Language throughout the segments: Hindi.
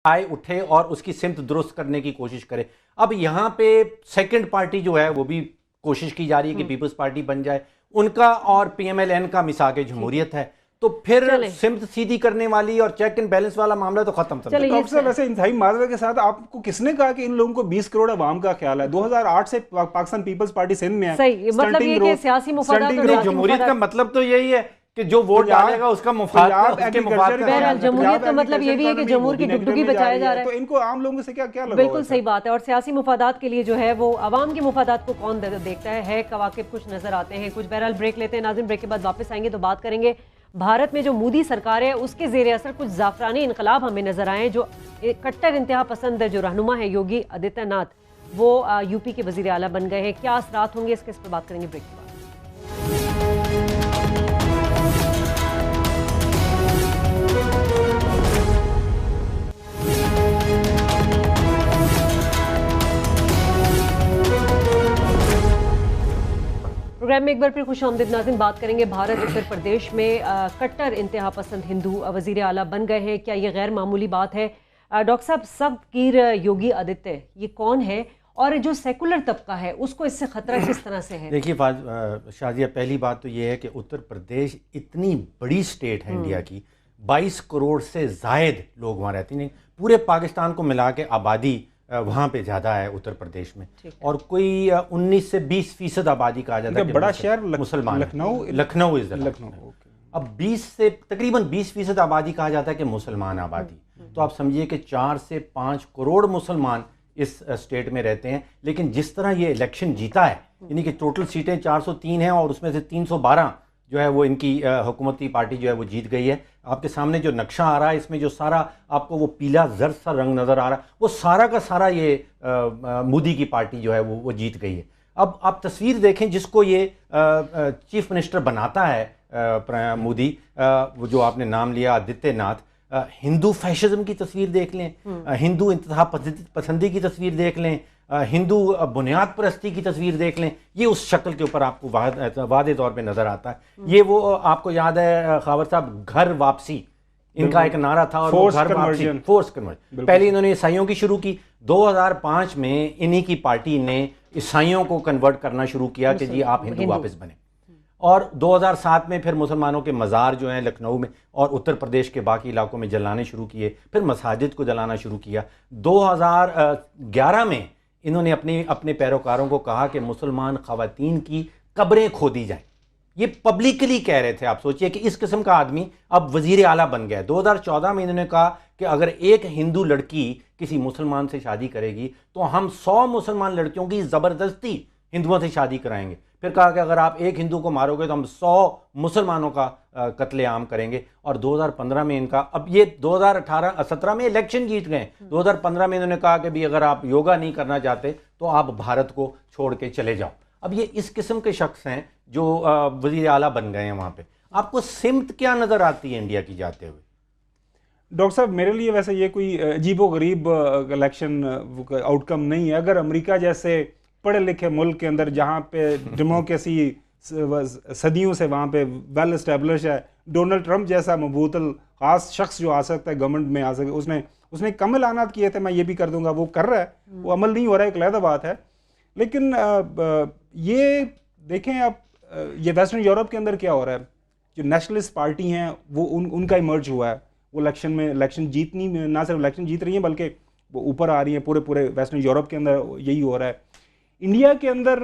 आए उठे और उसकी सिमत दुरुस्त करने की कोशिश करे। अब यहाँ पे सेकंड पार्टी जो है वो भी कोशिश की जा रही है कि पीपल्स पार्टी बन जाए, उनका और पीएमएलएन का मिसाक जमहूरियत है, तो फिर सिमत सीधी करने वाली और चेक एंड बैलेंस वाला मामला तो खत्म था। डॉक्टर साहब वैसे इंतहाई माजरे के साथ आपको किसने कहा कि इन लोगों को 20 करोड़ अवाम का ख्याल है? 2008 से पाकिस्तान पीपल्स पार्टी सिंध में है। सही, मतलब ये कि सियासी मुफादात, जमहूरियत का मतलब तो यही है कि जो वोट डालेगा उसका मुफाद, जमहूरियत का मतलब ये भी है कि जमहूर की डुगडुगी बचाया जा रहा है। तो इनको आम लोगों से क्या क्या लगा? बिल्कुल सही बात है। और सियासी मुफादात के लिए जो है वो आवाम के मुफादात को कौन देखता है कवाकिब कुछ नजर आते हैं कुछ। बहरहाल ब्रेक लेते हैं नाज़रीन, ब्रेक के बाद वापस आएंगे तो बात करेंगे भारत में जो मोदी सरकार है उसके जेर असर कुछ जाफरानी इनकलाब हमें नजर आए। जो कट्टर इंतहा पसंद जो रहनुमा है योगी आदित्यनाथ, वो यूपी के वजीर आला बन गए हैं, क्या असरात होंगे इसके, इस पर बात करेंगे ब्रेक के बाद। प्रोग्राम में एक बार फिर खुश आमदीद नाज़रीन, बात करेंगे भारत उत्तर प्रदेश में कट्टर इंतहा पसंद हिंदू वजीर आला बन गए हैं, क्या ये गैर मामूली बात है? डॉक्टर साहब, सब कीर योगी आदित्य ये कौन है और जो सेकुलर तबका है उसको इससे खतरा किस तरह से है? देखिए शाजिया, पहली बात तो ये है कि उत्तर प्रदेश इतनी बड़ी स्टेट है इंडिया की, 22 करोड़ से जायद लोग वहाँ रहते हैं। पूरे पाकिस्तान को मिला के आबादी वहाँ पे ज़्यादा है उत्तर प्रदेश में, और कोई 19 से 20% आबादी कहा जाता है। बड़ा शहर मुसलमान, लखनऊ इज लखनऊ। अब 20 से तकरीबन 20% आबादी कहा जाता है कि मुसलमान आबादी, तो आप समझिए कि 4 से 5 करोड़ मुसलमान इस स्टेट में रहते हैं। लेकिन जिस तरह ये इलेक्शन जीता है, यानी कि टोटल सीटें 403 हैं और उसमें से 312 जो है वो इनकी हुकूमती पार्टी जो है वो जीत गई है। आपके सामने जो नक्शा आ रहा है इसमें जो सारा आपको वो पीला जर्द सा रंग नज़र आ रहा है, वो सारा का सारा ये मोदी की पार्टी जो है वो जीत गई है। अब आप तस्वीर देखें जिसको ये चीफ मिनिस्टर बनाता है मोदी, वो जो आपने नाम लिया आदित्यनाथ, हिंदू फैशिज्म की तस्वीर देख लें, हिंदू इंतहा पसंदी की तस्वीर देख लें, हिंदू बुनियाद परस्ती की तस्वीर देख लें, ये उस शक्ल के ऊपर आपको वादे तौर पे नज़र आता है। ये वो आपको याद है खावर साहब, घर वापसी इनका एक नारा था, और वो घर वापसी, फोर्स कन्वर्जन। पहले इन्होंने ईसाइयों की शुरू की, 2005 में इन्हीं की पार्टी ने ईसाइयों को कन्वर्ट करना शुरू किया कि जी आप हिंदू वापस बने, और 2007 में फिर मुसलमानों के मज़ार जो हैं लखनऊ में और उत्तर प्रदेश के बाकी इलाकों में जलाने शुरू किए, फिर मसाजिद को जलाना शुरू किया। 2011 में इन्होंने अपने पैरोकारों को कहा कि मुसलमान ख़वातीन की कब्रें खोदी जाएं। ये पब्लिकली कह रहे थे। आप सोचिए कि इस किस्म का आदमी अब वजीर आला बन गया। 2014 में इन्होंने कहा कि अगर एक हिंदू लड़की किसी मुसलमान से शादी करेगी तो हम 100 मुसलमान लड़कियों की ज़बरदस्ती हिंदुओं से शादी कराएंगे। फिर कहा कि अगर आप एक हिंदू को मारोगे तो हम 100 मुसलमानों का कत्लेआम करेंगे। और 2015 में इनका, अब ये 2017 में इलेक्शन जीत गए, 2015 में इन्होंने कहा कि भी अगर आप योगा नहीं करना चाहते तो आप भारत को छोड़ के चले जाओ। अब ये इस किस्म के शख्स हैं जो वजीर आला बन गए हैं वहाँ पे। आपको सिमत क्या नज़र आती है इंडिया की जाते हुए? डॉक्टर साहब, मेरे लिए वैसे ये कोई अजीबो गरीब इलेक्शन आउटकम नहीं है। अगर अमेरिका जैसे पढ़े लिखे मुल्क के अंदर जहाँ पे डेमोक्रेसी सदियों से वहाँ पे वेल एस्टेब्लिश है, डोनाल्ड ट्रंप जैसा मबूतल खास शख्स जो आ सकता है गवर्नमेंट में आ सके, उसने कम ऐलानात किए थे मैं ये भी कर दूंगा, वो कर रहा है, वो अमल नहीं हो रहा है, एक अलग बात है। लेकिन ये देखें आप, ये वेस्टर्न यूरोप के अंदर क्या हो रहा है, जो नेशनलिस्ट पार्टी हैं वो उनका इमर्ज हुआ है। वो इलेक्शन जीतनी, ना सिर्फ इलेक्शन जीत रही हैं बल्कि वो ऊपर आ रही हैं। पूरे वेस्टर्न यूरोप के अंदर यही हो रहा है। इंडिया के अंदर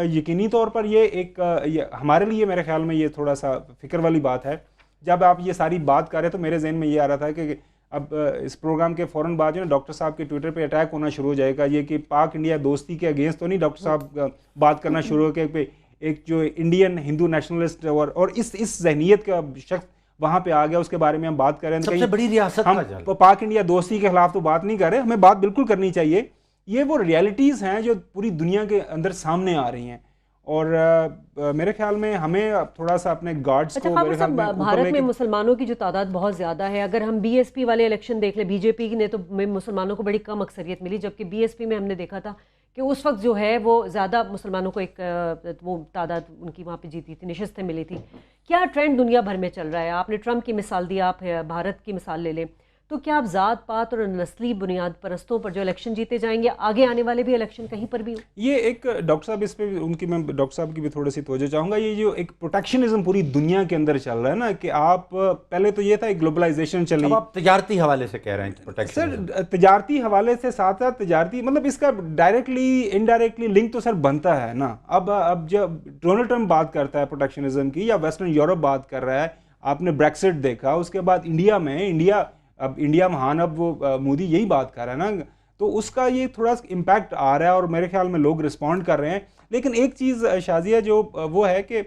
यकीनी तौर पर ये हमारे लिए मेरे ख्याल में ये थोड़ा सा फिक्र वाली बात है। जब आप ये सारी बात कर रहे तो मेरे जहन में ये आ रहा था कि अब इस प्रोग्राम के फ़ौरन बाद जो है डॉक्टर साहब के ट्विटर पे अटैक होना शुरू हो जाएगा, ये कि पाक इंडिया दोस्ती के अगेंस्ट तो नहीं डॉक्टर साहब बात करना शुरू हो के एक जो इंडियन हिंदू नेशनलिस्ट और इस जहनीत का शख्स वहाँ पे आ गया, उसके बारे में हम बात कर रहे हैं। सबसे बड़ी रियासत हम पाक इंडिया दोस्ती के खिलाफ तो बात नहीं कर रहे, हमें बात बिल्कुल करनी चाहिए। ये वो रियलिटीज़ हैं जो पूरी दुनिया के अंदर सामने आ रही हैं, और मेरे ख्याल में हमें थोड़ा सा अपने गार्ड्स को मेरे ख्याल में भारत में मुसलमानों की जो तादाद बहुत ज़्यादा है। अगर हम बीएसपी वाले इलेक्शन देख ले, बीजेपी ने तो मुसलमानों को बड़ी कम अक्सरियत मिली, जबकि बीएसपी में हमने देखा था कि उस वक्त जो है वो ज़्यादा मुसलमानों को एक वो तादाद उनकी वहाँ पे जीती थी, नशस्तें मिली थी। क्या ट्रेंड दुनिया भर में चल रहा है? आपने ट्रंप की मिसाल दी, आप भारत की मिसाल ले लें तो क्या आप जात पात और नस्ली बुनियाद परस्तों पर जो इलेक्शन जीते जाएंगे, आगे आने वाले भी इलेक्शन कहीं पर भी हो? ये एक डॉक्टर साहब, इस पे मैं डॉक्टर साहब की भी थोड़ी सी तवज्जो चाहूँगा। ये जो एक प्रोटेक्शनिज्म पूरी दुनिया के अंदर चल रहा है ना, कि आप पहले तो ये था एक ग्लोबलाइजेशन चली, अब आप तजारती हवाले से कह रहे हैं प्रोटेक्शन। सर तजारती हवाले से साथ साथ तजारती मतलब इसका डायरेक्टली इनडायरेक्टली लिंक तो सर बनता है ना। अब जब डोनाल्ड ट्रम्प बात करता है प्रोटेक्शनिज्म की, या वेस्टर्न यूरोप बात कर रहा है, आपने ब्रेक्सिट देखा, उसके बाद इंडिया महान, अब वो मोदी यही बात कर रहा है ना, तो उसका ये थोड़ा इम्पैक्ट आ रहा है और मेरे ख्याल में लोग रिस्पॉन्ड कर रहे हैं। लेकिन एक चीज़ शाजिया जो वो है कि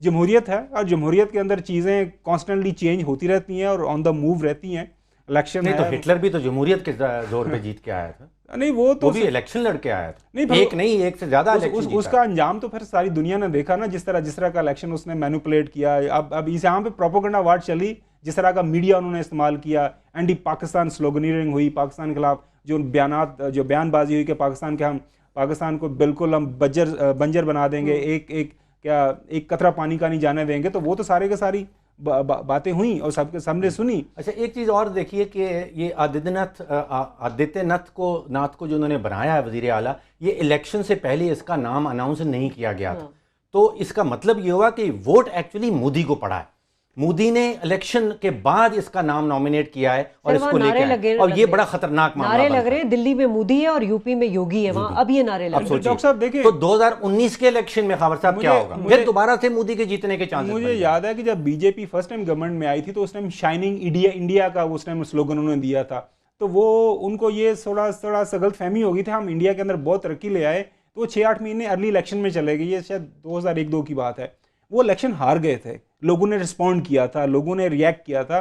जमहूरियत है, और जमहूरियत के अंदर चीज़ें कॉन्स्टेंटली चेंज होती रहती हैं और ऑन द मूव रहती हैं। इलेक्शन नहीं है, तो हिटलर भी तो जमहूरियत के जोर पे जीत के आया था। नहीं वो तो भी इलेक्शन लड़के आया था, नहीं, एक नहीं एक से ज्यादा इलेक्शन जीता। उसका अंजाम तो फिर सारी दुनिया ने देखा ना, जिस तरह का इलेक्शन उसने मैनिपुलेट किया। अब इस यहाँ पे प्रोपेगेंडा वार चली, जिस तरह का मीडिया उन्होंने इस्तेमाल किया, एंटी पाकिस्तान स्लोगनियरिंग हुई, पाकिस्तान के खिलाफ जो बयानबाजी हुई कि पाकिस्तान को बिल्कुल हम बंजर बना देंगे, एक कतरा पानी का नहीं जाने देंगे, तो वो तो सारे के सारी बातें हुई और सबके सामने सुनी। अच्छा, एक चीज़ और देखिए कि ये आदित्यनाथ को जो उन्होंने बनाया है वजीर आला, ये इलेक्शन से पहले इसका नाम अनाउंस नहीं किया गया था। तो इसका मतलब ये हुआ कि वोट एक्चुअली मोदी को पड़ा है। मोदी ने इलेक्शन के बाद इसका नाम नॉमिनेट किया है और इसको लेकर, और ये बड़ा खतरनाक मामला नारे लग रहे हैं। दिल्ली में मोदी है और यूपी में योगी है, वहां अब ये नारे लग रहे हैं। डॉक्टर साहब देखिए, तो 2019 के इलेक्शन में खबर साहब क्या होगा, फिर दोबारा से मोदी के जीतने के चांसेस। मुझे याद है कि जब बीजेपी फर्स्ट टाइम गवर्नमेंट में आई थी, तो उस टाइम शाइनिंग इंडिया का उस टाइम स्लोगन उन्होंने दिया था। तो वो उनको ये थोड़ा सा गलतफहमी हो गई थी, हम इंडिया के अंदर बहुत तरक्की ले आए, तो वो 6-8 महीने अर्ली इलेक्शन में चले गए। ये शायद 2001-2 की बात है। वो इलेक्शन हार गए थे, लोगों ने रिस्पॉन्ड किया था, लोगों ने रिएक्ट किया था।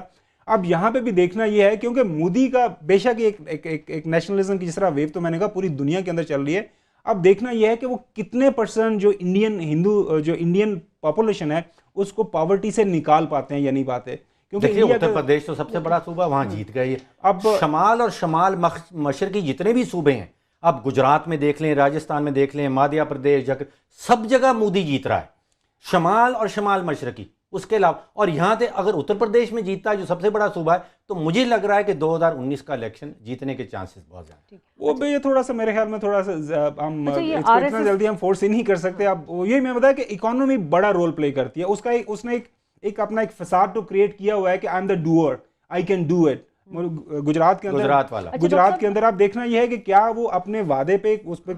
अब यहाँ पे भी देखना ये है, क्योंकि मोदी का बेशक एक नेशनलिज्म की जिस तरह वेव तो मैंने कहा पूरी दुनिया के अंदर चल रही है, अब देखना यह है कि वो कितने % जो इंडियन पॉपुलेशन है उसको पॉवर्टी से निकाल पाते हैं या नहीं पाते। क्योंकि उत्तर प्रदेश तो सबसे बड़ा सूबा, वहां जीत गए। अब शमाल मशरकी जितने भी सूबे हैं, अब गुजरात में देख लें, राजस्थान में देख लें, मध्य प्रदेश, सब जगह मोदी जीत रहा है, शमाल और शमाल मशरकी। उसके अलावा और यहाँ से अगर उत्तर प्रदेश में जीतता है जो सबसे बड़ा सूबा है, तो मुझे लग रहा है कि 2019 का इलेक्शन जीतने के चांसेस बहुत ज्यादा। वो भी ये थोड़ा सा मेरे ख्याल में थोड़ा सा हम इतना जल्दी हम फोर्स ही नहीं कर सकते। अब ये मैं बताया कि इकोनॉमी बड़ा रोल प्ले करती है। उसने एक अपना एक फसाद तो क्रिएट किया हुआ है कि I am the doer, I can do it. Gujarat के अंदर आप देखना यह है कि क्या वो अपने वादे पे उस पर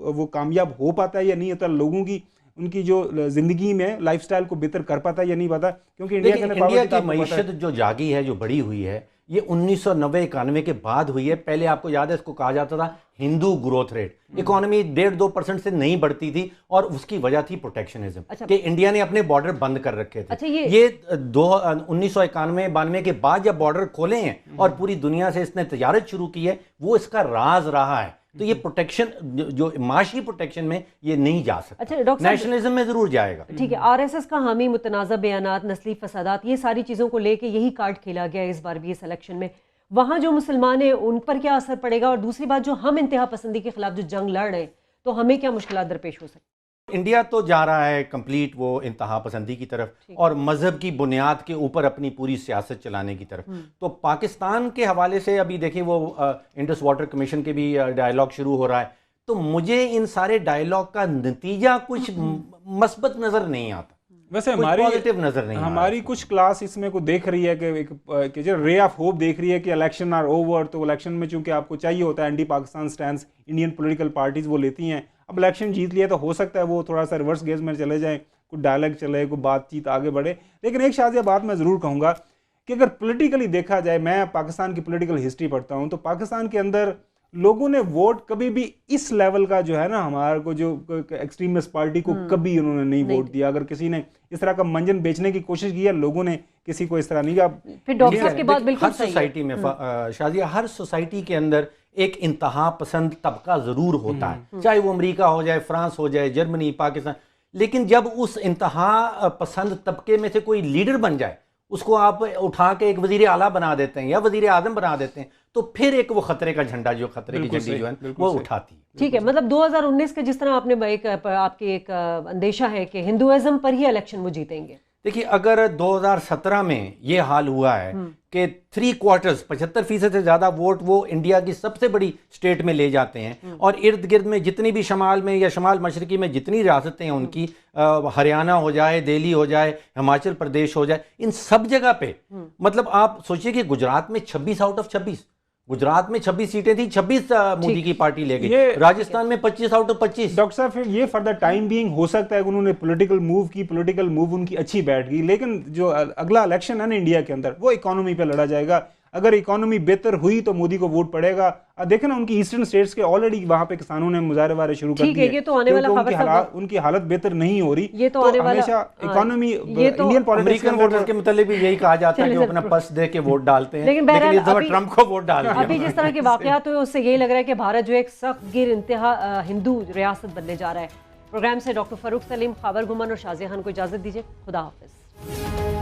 वो कामयाब हो पाता है या नहीं होता, लोगों की उनकी जो जिंदगी में लाइफस्टाइल को बेहतर कर पाता है या नहीं पाता। क्योंकि इंडिया की मईशत जो जागी है, जो बड़ी हुई है, ये 1990-91 के बाद हुई है। पहले आपको याद है इसको कहा जाता था हिंदू ग्रोथ रेट, इकोनॉमी 1.5-2% से नहीं बढ़ती थी, और उसकी वजह थी प्रोटेक्शनिज्म। अच्छा, कि इंडिया ने अपने बॉर्डर बंद कर रखे थे। अच्छा, ये 1991-92 के बाद जब बॉर्डर खोले हैं और पूरी दुनिया से इसने तजारत शुरू की है, वो इसका राज रहा है। तो ये प्रोटेक्शन, जो माशी प्रोटेक्शन में ये नहीं जा सकता। अच्छा, नेशनलिज्म में जरूर जाएगा। ठीक है, आरएसएस का हामी, मुतनाज़ा बयानात, नस्ली फसादात, ये सारी चीज़ों को लेके यही कार्ड खेला गया इस बार भी इस इलेक्शन में। वहाँ जो मुसलमान हैं उन पर क्या असर पड़ेगा, और दूसरी बात जो हम इंतहा पसंदी के खिलाफ जो जंग लड़ रहे हैं, तो हमें क्या मुश्किलात दरपेश हो सकती? इंडिया तो जा रहा है कंप्लीट वो इंतहा पसंदी की तरफ, और मजहब की बुनियाद के ऊपर अपनी पूरी सियासत चलाने की तरफ। तो पाकिस्तान के हवाले से अभी देखिए वो इंडस वाटर कमीशन के भी डायलॉग शुरू हो रहा है। तो मुझे इन सारे डायलॉग का नतीजा कुछ मस्बत नजर नहीं आता। वैसे हमारी कुछ क्लास इसमें को देख रही है कि जो रे ऑफ होप देख रही है कि इलेक्शन आर ओवर। तो इलेक्शन में चूंकि आपको चाहिए होता है anti Pakistan stand, Indian political parties वो लेती हैं। अब इलेक्शन जीत लिया तो हो सकता है वो थोड़ा सा रिवर्स गेज में चले जाएं, कुछ डायलॉग चले, कोई बातचीत आगे बढ़े। लेकिन एक शायद बात मैं ज़रूर कहूँगा कि अगर पॉलिटिकली देखा जाए, मैं पाकिस्तान की पॉलिटिकल हिस्ट्री पढ़ता हूँ, तो पाकिस्तान के अंदर लोगों ने वोट कभी भी इस लेवल का जो है ना, हमारे को जो एक्सट्रीमिस्ट पार्टी को कभी उन्होंने नहीं वोट दिया। अगर किसी ने इस तरह का मंजन बेचने की कोशिश की है, लोगों ने किसी को इस तरह नहीं किया। फिर डॉक्टर के बाद बिल्कुल हर सोसाइटी में शाजिया, हर सोसाइटी के अंदर एक इंतहा पसंद तबका जरूर होता है, चाहे वो अमेरिका हो जाए, फ्रांस हो जाए, जर्मनी, पाकिस्तान। लेकिन जब उस इंतहा पसंद तबके में से कोई लीडर बन जाए, उसको आप उठा के एक वजीर आला बना देते हैं या वजीर आजम बना देते हैं, तो फिर एक वो खतरे का झंडा, जो खतरे की झंडी जो है वो उठाती है। ठीक है, मतलब 2019 के जिस तरह आपने आपकी एक अंदेशा है कि हिंदुइज्म पर ही इलेक्शन वो जीतेंगे। देखिए, अगर 2017 में ये हाल हुआ है कि 3/4 75% से ज्यादा वोट वो इंडिया की सबसे बड़ी स्टेट में ले जाते हैं, और इर्द गिर्द में जितनी भी शमाल में या शमाल मशरकी में जितनी रियासतें हैं उनकी, हरियाणा हो जाए, दिल्ली हो जाए, हिमाचल प्रदेश हो जाए, इन सब जगह पे मतलब आप सोचिए कि गुजरात में 26 आउट ऑफ 26, गुजरात में 26 सीटें थी, 26 मोदी की पार्टी ले गई, राजस्थान में 25 आउट ऑफ 25। डॉक्टर साहब फिर ये फॉर द टाइम बीइंग हो सकता है कि उन्होंने पॉलिटिकल मूव उनकी अच्छी बैठ गई, लेकिन जो अगला इलेक्शन है ना इंडिया के अंदर, वो इकोनॉमी पे लड़ा जाएगा। अगर इकोनॉमी बेहतर हुई तो मोदी को वोट पड़ेगा। देखें ना, उनकी ईस्टर्न स्टेट्स के ऑलरेडी वहां पे किसानों ने मुजाहरे वारे शुरू कर दिए, ये तो आने वाला उनकी हालत बेहतर नहीं हो रही। ये तो आने वाला हमेशा इकोनॉमी, इंडियन पॉलिटिक्स वोटर्स के मतलब भी यही कहा जाता है कि वो अपना पर्स दे के वोट डालते हैं, लेकिन इस दफा ट्रंप को वोट डाल दिया। अभी जिस तरह के वाकयात हुए उससे यही लग रहा है कि भारत जो एक सख्त गिर इंतहा हिंदू रियासत बनने जा रहा है। प्रोग्राम से डॉक्टर फरूख सलीम, खाबर गुमान और शाहजहां को इजाजत दीजिए। खुदा हाफिज।